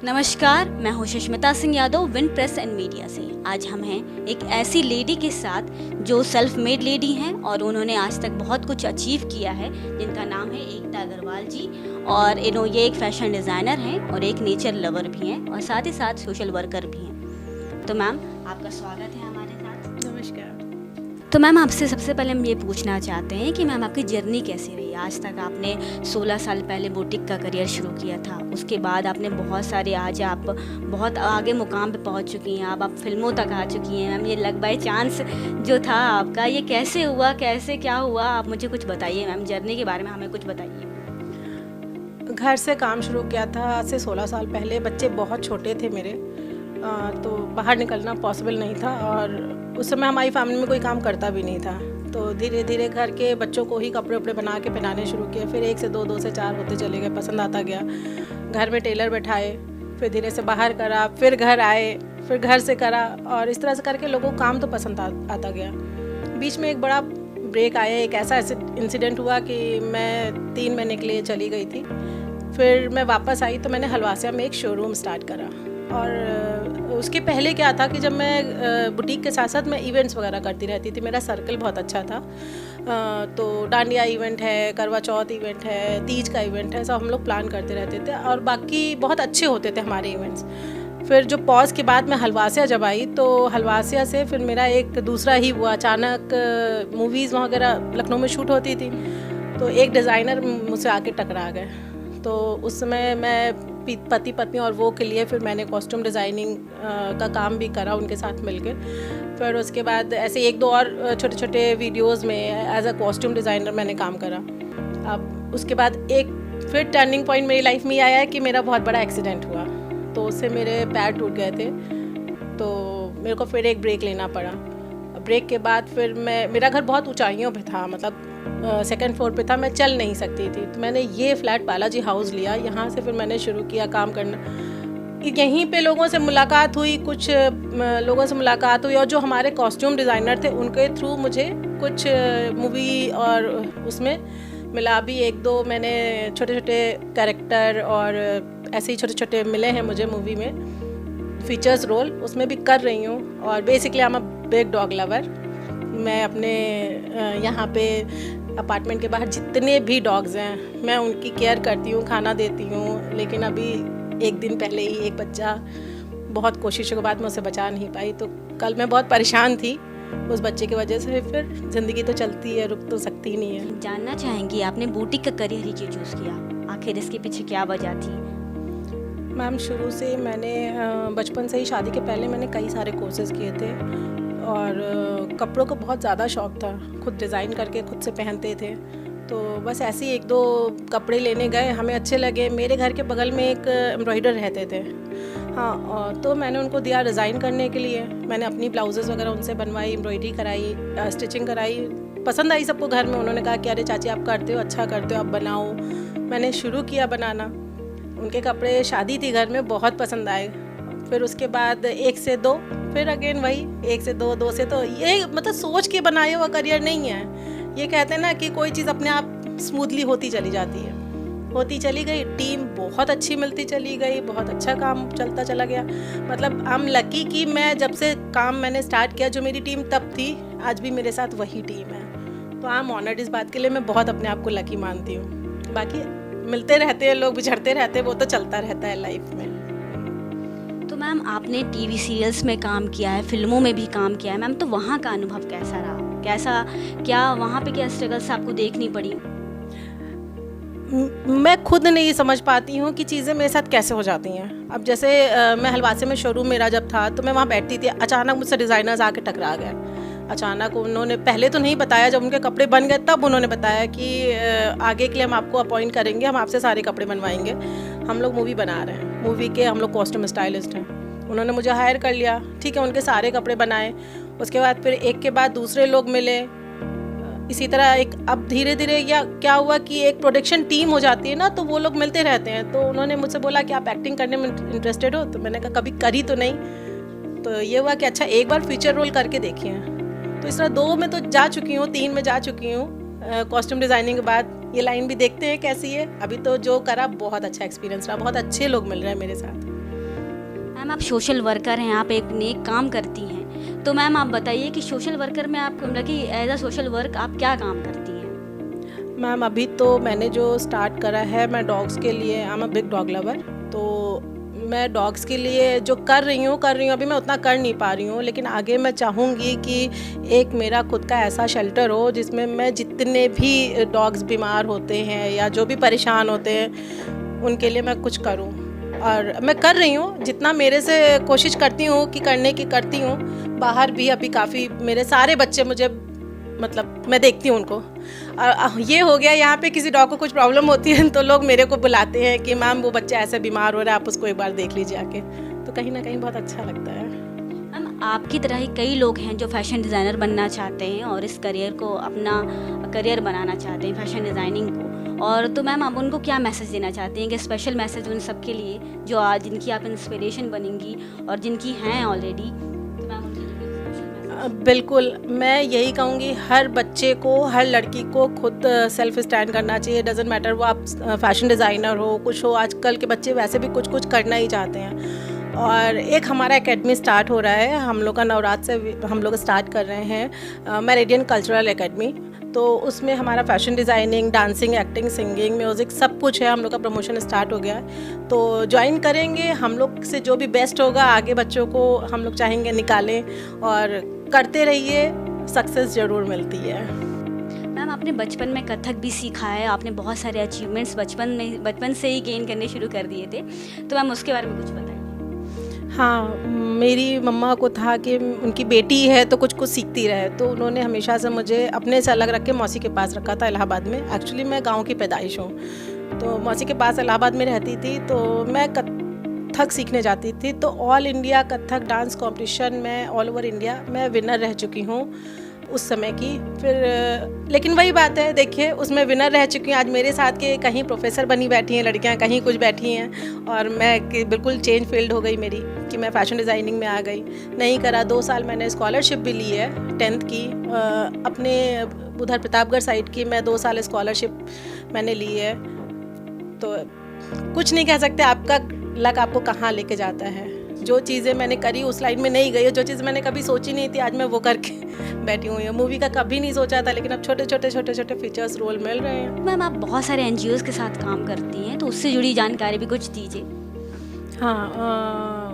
नमस्कार, मैं हूं Sushmita Singh Yadav, win press and media से। आज हम हैं एक ऐसी लेडी के साथ जो सेल्फ मेड लेडी हैं और उन्होंने आज तक बहुत कुछ अचीव किया है, जिनका नाम है एकता अग्रवाल जी। और ये एक फैशन डिज़ाइनर हैं और एक नेचर लवर भी हैं और साथ ही साथ सोशल वर्कर भी हैं। तो मैम, आपका स्वागत है हमारे साथ। नमस्कार। तो मैम, आपसे सबसे पहले हम ये पूछना चाहते हैं कि मैम आपकी जर्नी कैसी रही। आज तक आपने 16 साल पहले बुटीक का करियर शुरू किया था, उसके बाद आपने बहुत सारे, आज आप बहुत आगे मुकाम पे पहुंच चुकी हैं। अब आप फिल्मों तक आ चुकी हैं। मैम, ये लक बाय चांस जो था आपका, ये कैसे हुआ, कैसे क्या हुआ, आप मुझे कुछ बताइए मैम, जर्नी के बारे में हमें कुछ बताइए। घर से काम शुरू किया था आज से 16 साल पहले। बच्चे बहुत छोटे थे मेरे, तो बाहर निकलना पॉसिबल नहीं था और उस समय हमारी फैमिली में कोई काम करता भी नहीं था। तो धीरे धीरे घर के बच्चों को ही कपड़े वपड़े बना के पहनाने शुरू किए। फिर 1 से 2, 2 से 4 होते चले गए, पसंद आता गया। घर में टेलर बैठाए, फिर धीरे से बाहर करा, फिर घर आए, फिर घर से करा और इस तरह से करके लोगों को काम तो पसंद आता गया। बीच में एक बड़ा ब्रेक आया। एक ऐसा इंसिडेंट हुआ कि मैं 3 महीने के लिए चली गई थी। फिर मैं वापस आई तो मैंने हलवासिया में एक शोरूम स्टार्ट करा। और उसके पहले क्या था कि जब मैं बुटीक के साथ साथ मैं इवेंट्स वगैरह करती रहती थी। मेरा सर्कल बहुत अच्छा था। तो डांडिया इवेंट है, करवा चौथ इवेंट है, तीज का इवेंट है, सब हम लोग प्लान करते रहते थे और बाकी बहुत अच्छे होते थे हमारे इवेंट्स। फिर जो पॉज के बाद मैं हलवासिया जब आई तो हलवासिया से फिर मेरा एक दूसरा ही हुआ। अचानक मूवीज़ वगैरह लखनऊ में शूट होती थी, तो एक डिज़ाइनर मुझसे आके टकरा गए। तो उस समय मैं पति पत्नी और वो के लिए फिर मैंने कॉस्ट्यूम डिज़ाइनिंग का काम भी करा उनके साथ मिलके। फिर उसके बाद ऐसे 1-2 और छोटे छोटे वीडियोस में एज अ कॉस्ट्यूम डिज़ाइनर मैंने काम करा। अब उसके बाद एक फिर टर्निंग पॉइंट मेरी लाइफ में आया है कि मेरा बहुत बड़ा एक्सीडेंट हुआ, तो उससे मेरे पैर टूट गए थे। तो मेरे को फिर एक ब्रेक लेना पड़ा। ब्रेक के बाद फिर मेरा घर बहुत ऊंचाइयों पे था, मतलब 2nd फ्लोर पे था, मैं चल नहीं सकती थी। तो मैंने ये फ्लैट बालाजी हाउस लिया। यहाँ से फिर मैंने शुरू किया काम करना। यहीं पे लोगों से मुलाकात हुई, कुछ लोगों से मुलाकात हुई और जो हमारे कॉस्ट्यूम डिज़ाइनर थे उनके थ्रू मुझे कुछ मूवी और उसमें मिला भी। 1-2 मैंने छोटे छोटे कैरेक्टर और ऐसे ही छोटे छोटे मिले हैं मुझे मूवी में, फीचर्स रोल उसमें भी कर रही हूँ। और basically I am a big dog lover. मैं अपने यहाँ पे अपार्टमेंट के बाहर जितने भी डॉग्स हैं मैं उनकी केयर करती हूँ, खाना देती हूँ। लेकिन अभी 1 दिन पहले ही एक बच्चा बहुत कोशिशों के बाद मैं उसे बचा नहीं पाई, तो कल मैं बहुत परेशान थी उस बच्चे की वजह से। फिर ज़िंदगी तो चलती है, रुक तो सकती नहीं है। जानना चाहेंगी आपने बुटीक का करियर ही क्यों चूज़ किया, आखिर इसके पीछे क्या वजह थी? मैम, शुरू से मैंने बचपन से ही, शादी के पहले मैंने कई सारे कोर्सेज़ किए थे और कपड़ों का बहुत ज़्यादा शौक़ था। खुद डिज़ाइन करके खुद से पहनते थे। तो बस ऐसे ही 1-2 कपड़े लेने गए, हमें अच्छे लगे। मेरे घर के बगल में एक एम्ब्रॉयडर रहते थे, हाँ, और तो मैंने उनको दिया डिज़ाइन करने के लिए। मैंने अपनी ब्लाउजेज़ वगैरह उनसे बनवाई, एम्ब्रॉयडरी कराई, स्टिचिंग कराई। पसंद आई सबको घर में। उन्होंने कहा कि अरे चाची आप करते हो, अच्छा करते हो, आप बनाओ। मैंने शुरू किया बनाना। उनके कपड़े, शादी थी घर में, बहुत पसंद आए। फिर उसके बाद 1 से 2, फिर अगेन वही 1 से 2, 2 से तो ये मतलब सोच के बनाया हुआ करियर नहीं है। ये कहते हैं ना कि कोई चीज़ अपने आप स्मूथली होती चली जाती है, होती चली गई। टीम बहुत अच्छी मिलती चली गई, बहुत अच्छा काम चलता चला गया। मतलब आई एम लकी कि मैं जब से काम मैंने स्टार्ट किया, जो मेरी टीम तब थी आज भी मेरे साथ वही टीम है। तो आई एम ऑनर्ड इस बात के लिए। मैं बहुत अपने आप को लकी मानती हूँ। बाकी मिलते रहते हैं लोग, बिछड़ते रहते हैं, वो तो चलता रहता है लाइफ में। तो मैम, आपने टीवी सीरियल्स में काम किया है, फिल्मों में भी काम किया है मैम, तो वहाँ का अनुभव कैसा रहा? क्या वहाँ पे क्या स्ट्रगल्स आपको देखनी पड़ी? मैं खुद नहीं समझ पाती हूँ कि चीज़ें मेरे साथ कैसे हो जाती हैं। अब जैसे मैं हलवासे में शोरूम मेरा जब था तो मैं वहाँ बैठती थी, अचानक मुझसे डिज़ाइनर्स आके टकरा गए। अचानक उन्होंने पहले तो नहीं बताया, जब उनके कपड़े बन गए तब उन्होंने बताया कि आगे के लिए हम आपको अपॉइंट करेंगे, हम आपसे सारे कपड़े बनवाएंगे, हम लोग मूवी बना रहे हैं, मूवी के हम लोग कॉस्ट्यूम स्टाइलिस्ट हैं। उन्होंने मुझे हायर कर लिया, ठीक है, उनके सारे कपड़े बनाए। उसके बाद फिर एक के बाद दूसरे लोग मिले। इसी तरह एक अब धीरे धीरे या क्या हुआ कि एक प्रोडक्शन टीम हो जाती है ना, तो वो लोग मिलते रहते हैं। तो उन्होंने मुझसे बोला कि आप एक्टिंग करने में इंटरेस्टेड हो? तो मैंने कहा कभी करी तो नहीं। तो ये हुआ कि अच्छा एक बार फीचर रोल करके देखिए। तो इस तरह 2 में तो जा चुकी हूँ, 3 में जा चुकी हूँ। कॉस्ट्यूम डिज़ाइनिंग के बाद ये लाइन भी देखते हैं कैसी है। अभी तो जो करा बहुत अच्छा एक्सपीरियंस रहा, बहुत अच्छे लोग मिल रहे हैं मेरे साथ। मैम आप सोशल वर्कर हैं, आप एक नेक काम करती हैं, तो मैम आप बताइए कि सोशल वर्कर में आप मतलब कि एज अ सोशल वर्क आप क्या काम करती हैं? मैम अभी तो मैंने जो स्टार्ट करा है, मैं डॉग्स के लिए, I am a big dog lover, तो मैं डॉग्स के लिए जो कर रही हूँ अभी मैं उतना कर नहीं पा रही हूँ, लेकिन आगे मैं चाहूँगी कि एक मेरा खुद का ऐसा शेल्टर हो जिसमें मैं जितने भी डॉग्स बीमार होते हैं या जो भी परेशान होते हैं उनके लिए मैं कुछ करूँ। और मैं कर रही हूँ, जितना मेरे से कोशिश करती हूँ कि करने की करती हूँ। बाहर भी अभी काफ़ी मेरे सारे बच्चे मुझे, मतलब मैं देखती हूँ उनको, और ये हो गया यहाँ पे किसी डॉग को कुछ प्रॉब्लम होती है तो लोग मेरे को बुलाते हैं कि मैम वो बच्चा ऐसे बीमार हो रहा है, आप उसको एक बार देख लीजिए आके, तो कहीं ना कहीं बहुत अच्छा लगता है। मैम आपकी तरह ही कई लोग हैं जो फैशन डिज़ाइनर बनना चाहते हैं और इस करियर को अपना करियर बनाना चाहते हैं, फैशन डिज़ाइनिंग को, और तो मैम आप उनको क्या मैसेज देना चाहती हैं कि स्पेशल मैसेज उन सब के लिए जो आज जिनकी आप इंस्पिरेशन बनेंगी और जिनकी हैं ऑलरेडी, तो मैम उनके लिए कोई स्पेशल मैसेज? बिल्कुल, मैं यही कहूँगी हर बच्चे को, हर लड़की को खुद सेल्फ स्टैंड करना चाहिए। डजेंट मैटर वो आप फैशन डिज़ाइनर हो, कुछ हो, आजकल के बच्चे वैसे भी कुछ कुछ करना ही चाहते हैं। और एक हमारा एकेडमी स्टार्ट हो रहा है, हम लोग का नवरात्र से हम लोग स्टार्ट कर रहे हैं, मेरिडियन कल्चरल एकेडमी। तो उसमें हमारा fashion designing, dancing, acting, singing, music सब कुछ है। हम लोग का प्रमोशन स्टार्ट हो गया है, तो ज्वाइन करेंगे। हम लोग से जो भी बेस्ट होगा आगे बच्चों को हम लोग चाहेंगे निकालें, और करते रहिए, सक्सेस ज़रूर मिलती है। मैम आपने बचपन में कथक भी सीखा है, आपने बहुत सारे अचीवमेंट्स बचपन से ही गेन करने शुरू कर दिए थे, तो मैम उसके बारे में कुछ बताइए। हाँ, मेरी मम्मा को था कि उनकी बेटी है तो कुछ कुछ सीखती रहे, तो उन्होंने हमेशा से मुझे अपने से अलग रख के मौसी के पास रखा था इलाहाबाद में। एक्चुअली मैं गांव की पैदाइश हूँ, तो मौसी के पास इलाहाबाद में रहती थी, तो मैं कथक सीखने जाती थी। तो all India Kathak dance competition में ऑल ओवर इंडिया मैं विनर रह चुकी हूँ उस समय की। फिर लेकिन वही बात है, देखिए उसमें विनर रह चुकी हूँ, आज मेरे साथ के कहीं प्रोफेसर बनी बैठी हैं लड़कियाँ, कहीं कुछ बैठी हैं, और मैं बिल्कुल चेंज फील्ड हो गई मेरी कि मैं फ़ैशन डिज़ाइनिंग में आ गई। नहीं करा, 2 साल मैंने स्कॉलरशिप भी ली है 10th की, अपने उधर प्रतापगढ़ साइड की मैं 2 साल स्कॉलरशिप मैंने ली है। तो कुछ नहीं कह सकते, आपका लक आपको कहाँ लेके जाता है। जो चीज़ें मैंने करी उस लाइन में नहीं गई, जो चीज़ मैंने कभी सोची नहीं थी आज मैं वो करके बैठी हुई हूँ। मूवी का कभी नहीं सोचा था, लेकिन अब छोटे छोटे फीचर्स रोल मिल रहे हैं। मैम आप बहुत सारे NGOs के साथ काम करती हैं, तो उससे जुड़ी जानकारी भी कुछ दीजिए। हाँ,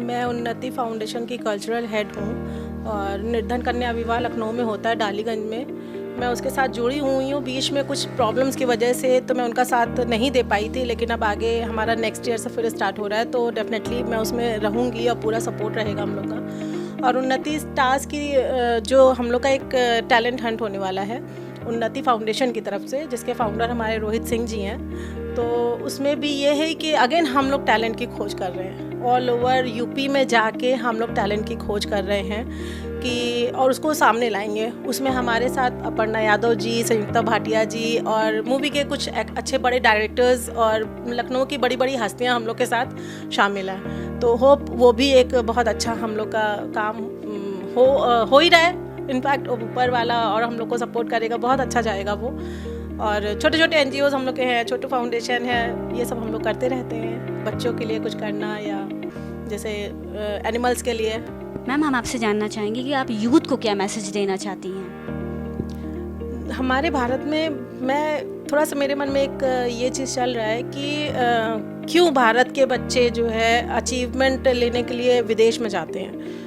मैं उन्नति फाउंडेशन की कल्चरल हेड हूँ, और निर्धन कन्या विवाह लखनऊ में होता है डालीगंज में, मैं उसके साथ जुड़ी हुई हूँ। बीच में कुछ प्रॉब्लम्स की वजह से तो मैं उनका साथ नहीं दे पाई थी, लेकिन अब आगे हमारा नेक्स्ट ईयर से फिर स्टार्ट हो रहा है, तो डेफिनेटली मैं उसमें रहूँगी और पूरा सपोर्ट रहेगा हम लोग का। और उन्नति स्टार्स की जो हम लोग का एक टैलेंट हंट होने वाला है उन्नति फाउंडेशन की तरफ से, जिसके फाउंडर हमारे रोहित सिंह जी हैं। तो उसमें भी ये है कि अगेन हम लोग टैलेंट की खोज कर रहे हैं, ऑल ओवर यूपी में जाके हम लोग टैलेंट की खोज कर रहे हैं कि, और उसको सामने लाएंगे। उसमें हमारे साथ अपर्णा यादव जी, संयुक्ता भाटिया जी, और मूवी के कुछ अच्छे बड़े डायरेक्टर्स और लखनऊ की बड़ी बड़ी हस्तियां हम लोग के साथ शामिल हैं। तो होप वो भी एक बहुत अच्छा हम लोग का काम हो ही रहा है। इनफैक्ट ऊपर वाला और हम लोग को सपोर्ट करेगा, बहुत अच्छा जाएगा वो। और छोटे छोटे NGOs हम लोग के हैं, छोटू फाउंडेशन है, ये सब हम लोग करते रहते हैं। बच्चों के लिए कुछ करना, या जैसे एनिमल्स के लिए। मैम हम आपसे जानना चाहेंगे कि आप यूथ को क्या मैसेज देना चाहती हैं? हमारे भारत में, मैं थोड़ा सा मेरे मन में एक ये चीज़ चल रहा है कि क्यों भारत के बच्चे जो है अचीवमेंट लेने के लिए विदेश में जाते हैं।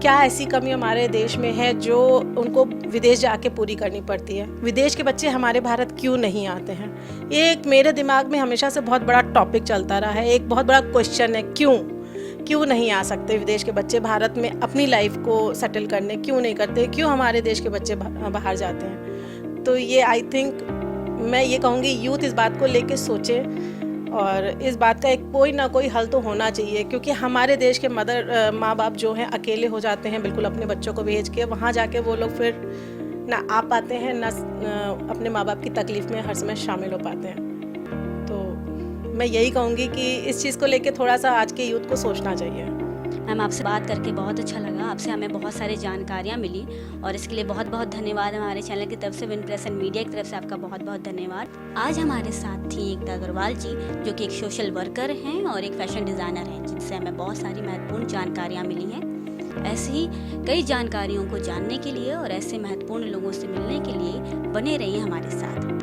क्या ऐसी कमी हमारे देश में है जो उनको विदेश जाके पूरी करनी पड़ती है? विदेश के बच्चे हमारे भारत क्यों नहीं आते हैं? ये एक मेरे दिमाग में हमेशा से बहुत बड़ा टॉपिक चलता रहा है, एक बहुत बड़ा क्वेश्चन है, क्यों नहीं आ सकते विदेश के बच्चे भारत में अपनी लाइफ को सेटल करने? क्यों नहीं करते? क्यों हमारे देश के बच्चे बाहर जाते हैं? तो ये आई थिंक मैं ये कहूँगी यूथ इस बात को लेके सोचे, और इस बात का एक कोई ना कोई हल तो होना चाहिए, क्योंकि हमारे देश के माँ बाप जो हैं अकेले हो जाते हैं बिल्कुल अपने बच्चों को भेज के। वहाँ जाके वो लोग फिर ना आ पाते हैं, ना अपने माँ बाप की तकलीफ़ में हर समय शामिल हो पाते हैं। तो मैं यही कहूँगी कि इस चीज़ को लेके थोड़ा सा आज के यूथ को सोचना चाहिए। मैम आपसे बात करके बहुत अच्छा लगा, आपसे हमें बहुत सारी जानकारियाँ मिली और इसके लिए बहुत बहुत धन्यवाद। हमारे चैनल की तरफ से, विन प्रेस एंड मीडिया की तरफ से आपका बहुत बहुत धन्यवाद। आज हमारे साथ थी एकता अग्रवाल जी, जो कि एक सोशल वर्कर हैं और एक फैशन डिज़ाइनर हैं, जिनसे हमें बहुत सारी महत्वपूर्ण जानकारियाँ मिली हैं। ऐसे ही कई जानकारियों को जानने के लिए और ऐसे महत्वपूर्ण लोगों से मिलने के लिए बने रहिए हमारे साथ।